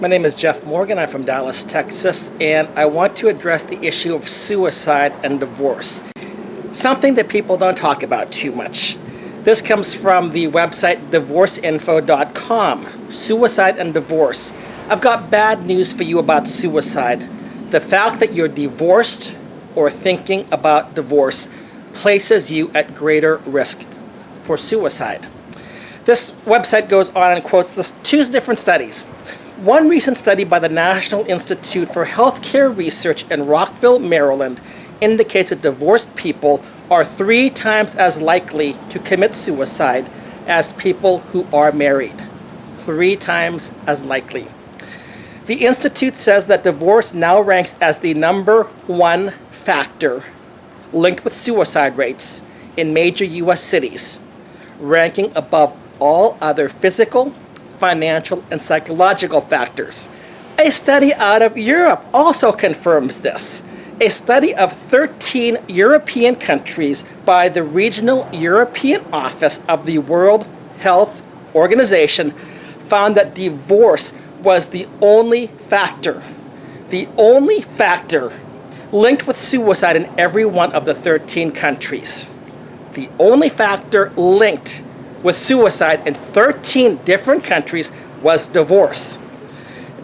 My name is Jeff Morgan. I'm from Dallas, Texas, and I want to address the issue of suicide and divorce, something that people don't talk about too much. This comes from the website divorceinfo.com, suicide and divorce. I've got bad news for you about suicide. The fact that you're divorced or thinking about divorce places you at greater risk for suicide. This website goes on and quotes two different studies. One recent study by the National Institute for Healthcare Research in Rockville, Maryland, indicates that divorced people are 3 times as likely to commit suicide as people who are married. 3 times as likely. The Institute says that divorce now ranks as the number 1 factor linked with suicide rates in major U.S. cities, ranking above all other physical, financial, and psychological factors. A study out of Europe also confirms this. A study of 13 European countries by the Regional European Office of the World Health Organization found that divorce was the only factor linked with suicide in every one of the 13 countries. The only factor linked with suicide in 13 different countries was divorce.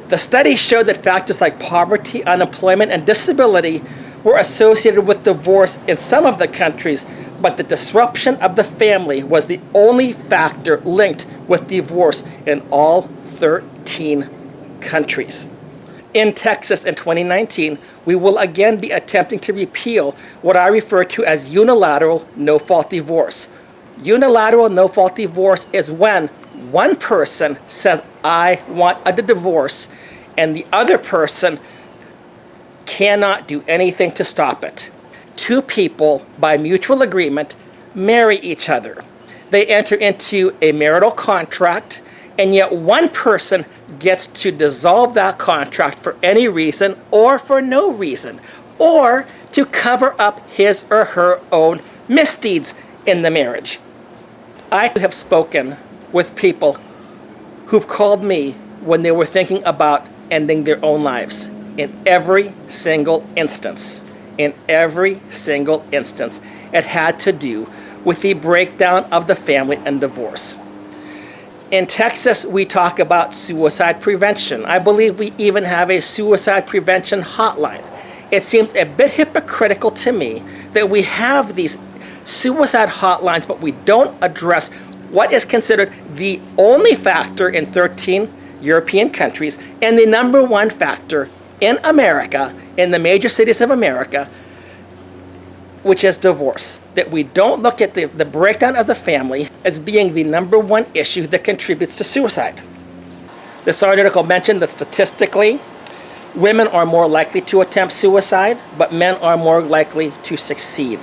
The study showed that factors like poverty, unemployment, and disability were associated with divorce in some of the countries, but the disruption of the family was the only factor linked with divorce in all 13 countries. In Texas in 2019, we will again be attempting to repeal what I refer to as unilateral no-fault divorce. Unilateral no-fault divorce is when one person says, I want a divorce, and the other person cannot do anything to stop it. 2 people, by mutual agreement, marry each other. They enter into a marital contract, and yet one person gets to dissolve that contract for any reason or for no reason, or to cover up his or her own misdeeds in the marriage. I have spoken with people who've called me when they were thinking about ending their own lives. In every single instance, it had to do with the breakdown of the family and divorce. In Texas, we talk about suicide prevention. I believe we even have a suicide prevention hotline. It seems a bit hypocritical to me that we have these suicide hotlines, but we don't address what is considered the only factor in 13 European countries and the number 1 factor in America, in the major cities of America, which is divorce. That we don't look at the breakdown of the family as being the number 1 issue that contributes to suicide. This article mentioned that statistically, women are more likely to attempt suicide, but men are more likely to succeed.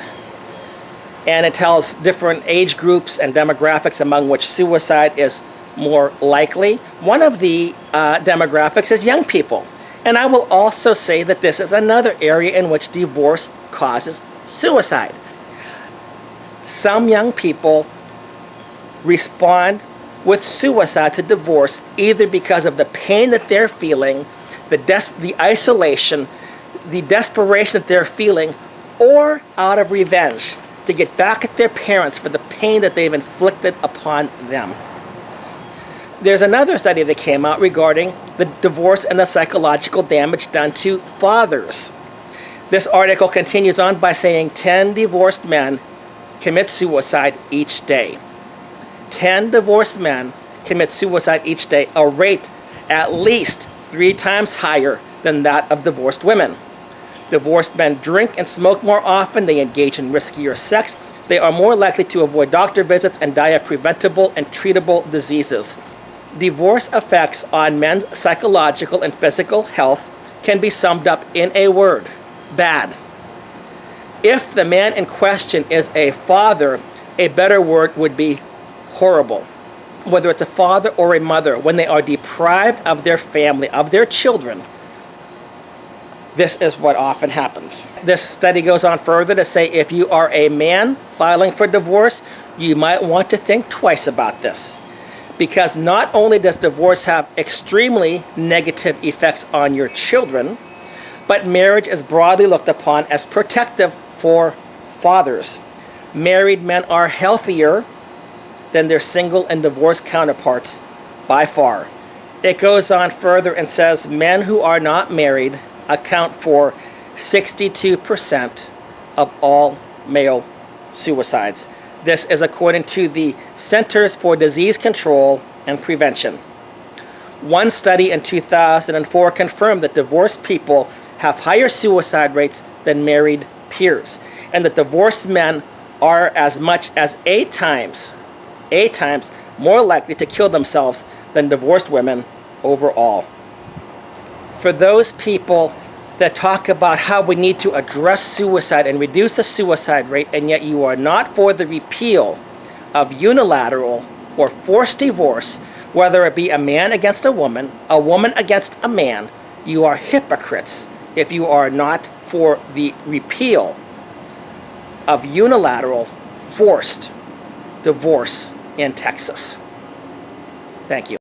And it tells different age groups and demographics among which suicide is more likely. One of the demographics is young people. And I will also say that this is another area in which divorce causes suicide. Some young people respond with suicide to divorce either because of the pain that they're feeling, the isolation, the desperation that they're feeling, or out of revenge to get back at their parents for the pain that they've inflicted upon them. There's another study that came out regarding the divorce and the psychological damage done to fathers. This article continues on by saying 10 divorced men commit suicide each day. 10 divorced men commit suicide each day, a rate at least 3 times higher than that of divorced women. Divorced men drink and smoke more often, they engage in riskier sex, they are more likely to avoid doctor visits and die of preventable and treatable diseases. Divorce effects on men's psychological and physical health can be summed up in a word: bad. If the man in question is a father, a better word would be horrible. Whether it's a father or a mother, when they are deprived of their family, of their children, this is what often happens. This study goes on further to say if you are a man filing for divorce, you might want to think twice about this. Because not only does divorce have extremely negative effects on your children, but marriage is broadly looked upon as protective for fathers. Married men are healthier than their single and divorced counterparts by far. It goes on further and says men who are not married account for 62% of all male suicides. This is according to the Centers for Disease Control and Prevention. One study in 2004 confirmed that divorced people have higher suicide rates than married peers, and that divorced men are as much as 8 times more likely to kill themselves than divorced women overall. For those people that talk about how we need to address suicide and reduce the suicide rate, and yet you are not for the repeal of unilateral or forced divorce, whether it be a man against a woman against a man, you are hypocrites if you are not for the repeal of unilateral forced divorce in Texas. Thank you.